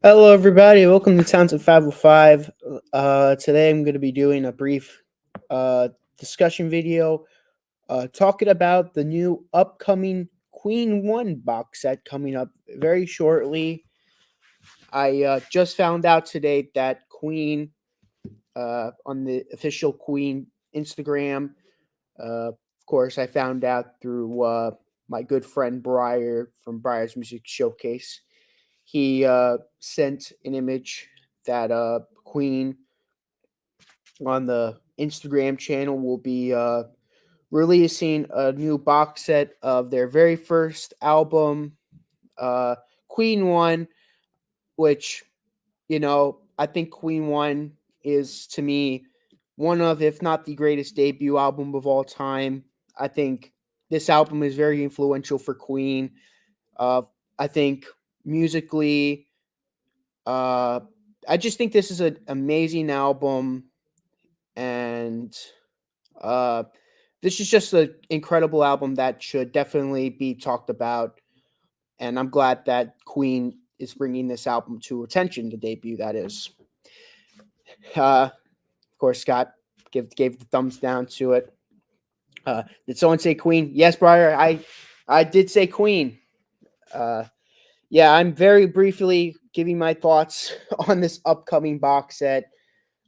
Hello, everybody. Welcome to Towns of 505. Today, I'm going to be doing a brief uh, discussion video talking about the new upcoming Queen 1 box set coming up very shortly. I just found out today that Queen, on the official Queen Instagram, of course, I found out through my good friend Briar from Briar's Music Showcase. He sent an image that Queen on the Instagram channel will be releasing a new box set of their very first album, uh, Queen One, which, I think Queen One is to me one of, if not the greatest debut album of all time. I think this album is very influential for Queen. Uh, I think musically, Uh, I just think this is an amazing album, and uh, this is just an incredible album that should definitely be talked about. And I'm glad that Queen is bringing this album to attention. The debut, that is. Of course, Scott gave the thumbs down to it. Did someone say Queen? Yes, Briar. I did say Queen. Uh, yeah, I'm very briefly giving my thoughts on this upcoming box set.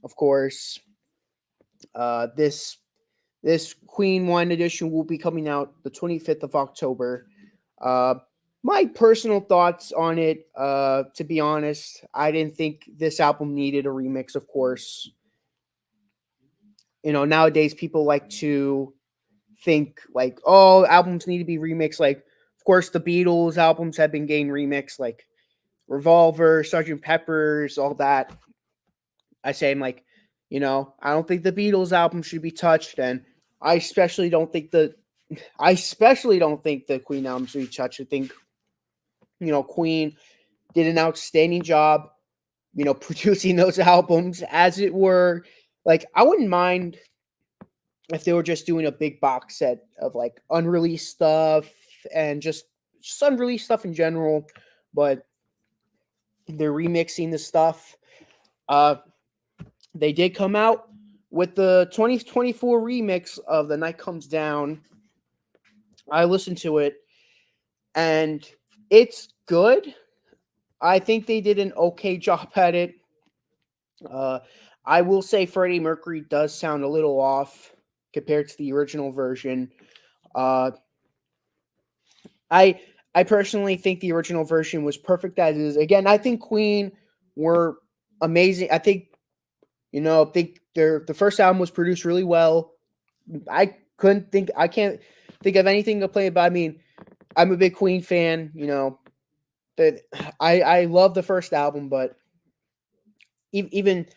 Of course, this Queen One edition will be coming out the 25th of October. Uh, my personal thoughts on it, to be honest, I didn't think this album needed a remix. Of course, nowadays people like to think like, oh, albums need to be remixed. Like, of course, the Beatles albums have been getting remixed, like Revolver, Sergeant Pepper's, all that. I say, I'm like, I don't think the Beatles album should be touched, and I especially don't think the Queen album should be touched. I think Queen did an outstanding job, producing those albums, as it were. Like, I wouldn't mind if they were just doing a big box set of like unreleased stuff and just unreleased stuff in general, but they're remixing the stuff. Uh, They did come out with the 2024 remix of The Night Comes Down. I listened to it and it's good. I think they did an okay job at it. Uh, I will say Freddie Mercury does sound a little off compared to the original version. Uh, I I personally think the original version was perfect as is. Again, I think Queen were amazing. I think the first album was produced really well. I can't think of anything to play about. I mean, I'm a big Queen fan, but I love the first album, but even,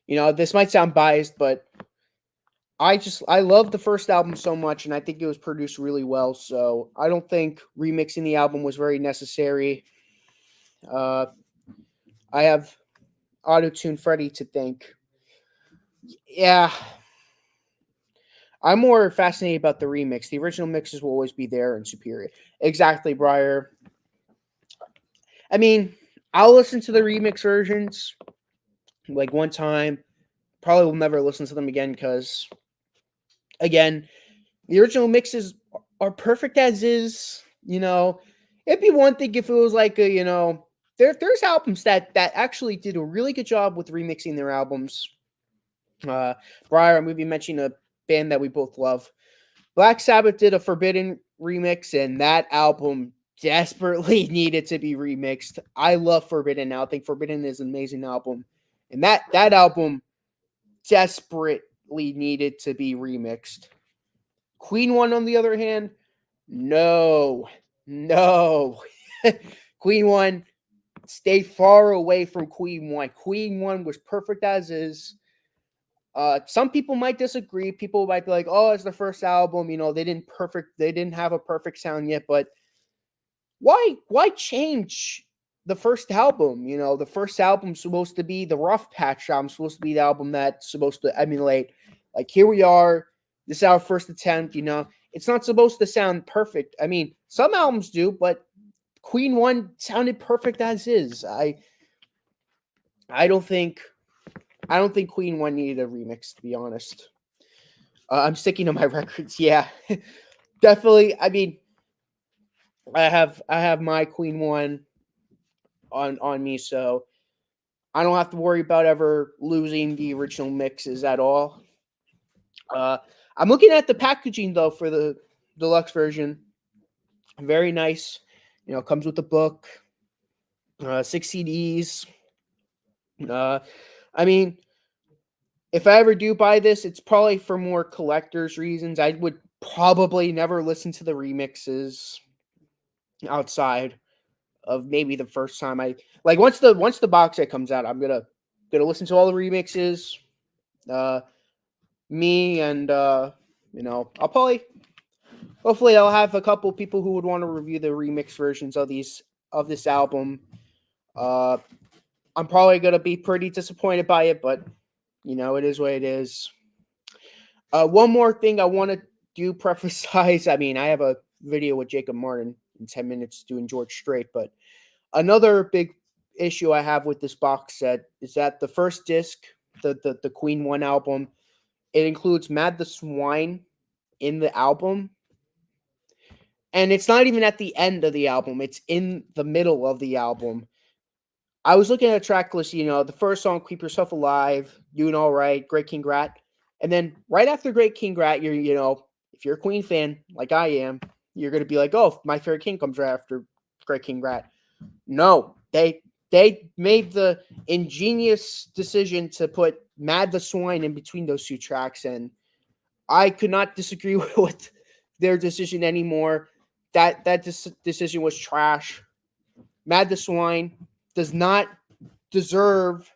this might sound biased, but I love the first album so much, and I think it was produced really well. So I don't think remixing the album was very necessary. Uh, I have Auto Tune Freddy to thank. Yeah, I'm more fascinated about the remix. The original mixes will always be there and superior. Exactly, Briar. I mean, I'll listen to the remix versions like one time. Probably will never listen to them again because, again, the original mixes are perfect as is. It'd be one thing if it was like there's albums that actually did a really good job with remixing their albums. Briar, I'm going to be mentioning a band that we both love. Black Sabbath did a Forbidden remix, and that album desperately needed to be remixed. I love Forbidden now. I think Forbidden is an amazing album. And that album desperately needed to be remixed. Queen One, on the other hand, no. No. Queen One, stay far away from Queen One. Queen One was perfect as is. Some people might disagree. People might be like, "Oh, it's the first album. They didn't have a perfect sound yet." But why change the first album? The first album's supposed to be the rough patch album, supposed to be the album that's supposed to emulate. Like, here we are. This is our first attempt. It's not supposed to sound perfect. I mean, some albums do, but Queen One sounded perfect as is. I don't think Queen One needed a remix, to be honest. I'm sticking to my records. Yeah, definitely. I mean, I have my Queen One on me, so I don't have to worry about ever losing the original mixes at all. Uh, I'm looking at the packaging though for the deluxe version. Very nice. You know, comes with the book, 6 CDs. Uh, I mean, if I ever do buy this, it's probably for more collectors reasons. I would probably never listen to the remixes outside of maybe the first time I like once the box set comes out, I'm gonna listen to all the remixes. Uh, me and you know, I'll probably hopefully I'll have a couple people who would want to review the remix versions of this album. Uh, I'm probably gonna be pretty disappointed by it, but you know, it is what it is. One more thing I want to do preface size. I mean, I have a video with Jacob Martin in 10 minutes doing George Strait, but another big issue I have with this box set is that the first disc, the Queen One album, it includes Mad the Swine in the album. And it's not even at the end of the album, it's in the middle of the album. I was looking at a track list, you know, the first song, Keep Yourself Alive, Doing All Right, Great King Rat. And then right after Great King Rat, you know, if you're a Queen fan like I am, you're going to be like, oh, My Favorite King comes right after Great King Rat. No, they made the ingenious decision to put Mad the Swine in between those two tracks, and I could not disagree with their decision anymore. That decision was trash. Mad the Swine does not deserve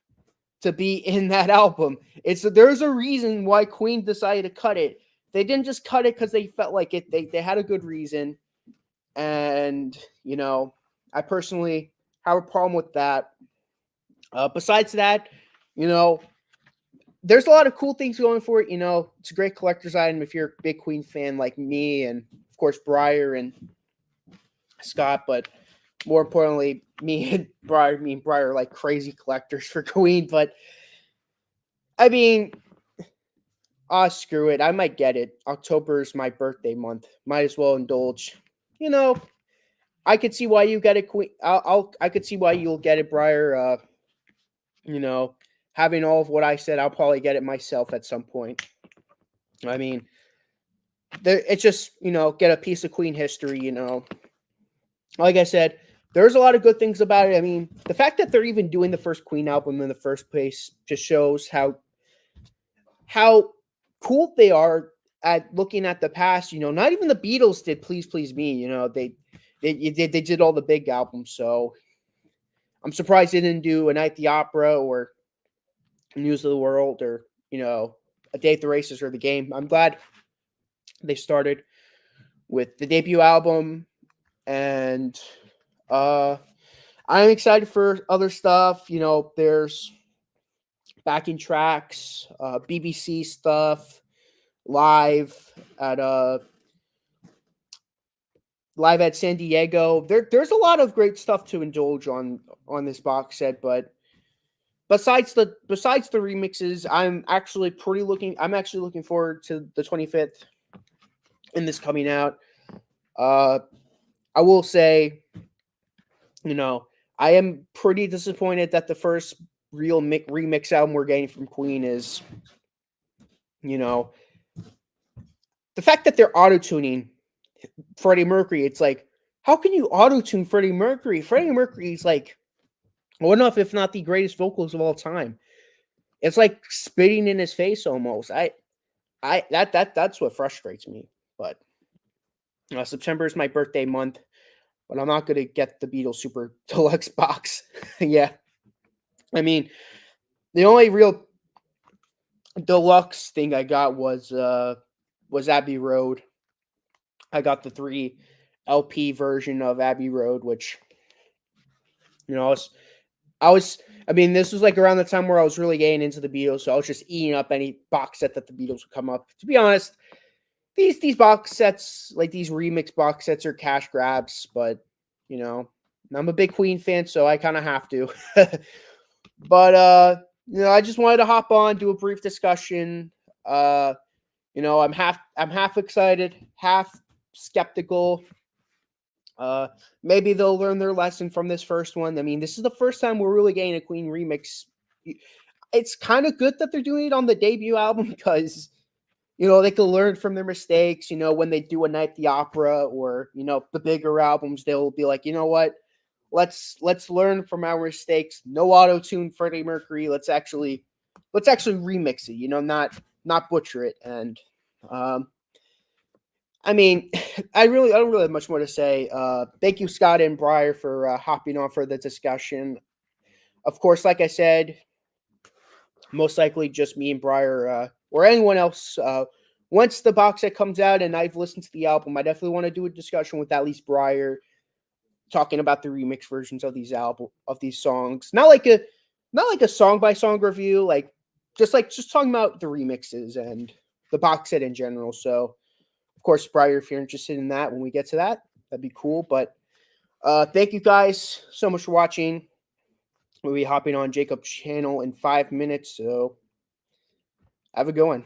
to be in that album. There's a reason why Queen decided to cut it. They didn't just cut it because they felt like it. They had a good reason, and you know, I personally have a problem with that. Besides that, you know, there's a lot of cool things going for it. You know, it's a great collector's item if you're a big Queen fan like me, and of course Briar and Scott. But more importantly, me and Briar are like crazy collectors for Queen. But I mean, screw it. I might get it. October is my birthday month. Might as well indulge. You know, I could see why you get it, Queen. I could see why you'll get it, Briar. You know, having all of what I said, I'll probably get it myself at some point. I mean, it's just, you know, get a piece of Queen history, you know. Like I said, there's a lot of good things about it. I mean, the fact that they're even doing the first Queen album in the first place just shows how cool they are at looking at the past. You know, not even the Beatles did Please Please Me. You know, they did all the big albums. So I'm surprised they didn't do A Night at the Opera or News of the World or, you know, A Day at the Races or The Game. I'm glad they started with the debut album, and I'm excited for other stuff. You know, there's backing tracks, BBC stuff, live at San Diego. There's a lot of great stuff to indulge on this box set, but besides the remixes, I'm actually looking forward to the 25th in this coming out. I will say, you know, I am pretty disappointed that the first real remix album we're getting from Queen is, you know, the fact that they're auto-tuning Freddie Mercury. It's like, how can you auto-tune Freddie Mercury? Freddie Mercury is like one of, if not the greatest vocalist of all time. It's like spitting in his face almost. That's what frustrates me. But September is my birthday month, but I'm not gonna get the Beatles Super Deluxe box. Yeah, I mean, the only real deluxe thing I got was Abbey Road. I got the 3 LP version of Abbey Road, which, you know, I mean, this was like around the time where I was really getting into the Beatles, so I was just eating up any box set that the Beatles would come up. To be honest, these box sets, like these remix box sets, are cash grabs, but you know, I'm a big Queen fan, so I kind of have to. But I just wanted to hop on, do a brief discussion. I'm half excited, half skeptical. Maybe they'll learn their lesson from this first one. I mean, this is the first time we're really getting a Queen remix. It's kind of good that they're doing it on the debut album because they can learn from their mistakes. When they do a Night at the Opera or the bigger albums, they'll be like, you know what, let's learn from our mistakes. No auto tune Freddie Mercury. Let's actually remix it. Not butcher it. And I mean, I don't really have much more to say. Thank you, Scott and Breyer, for hopping on for the discussion. Of course, like I said, most likely just me and Breyer or anyone else. Once the box set comes out and I've listened to the album, I definitely want to do a discussion with at least Breyer, talking about the remix versions of these songs. Not like a song by song review, just talking about the remixes and the box set in general. So, of course, Breyer, if you're interested in that, when we get to that, that'd be cool. But thank you guys so much for watching. We'll be hopping on Jacob's channel in 5 minutes, so have a good one.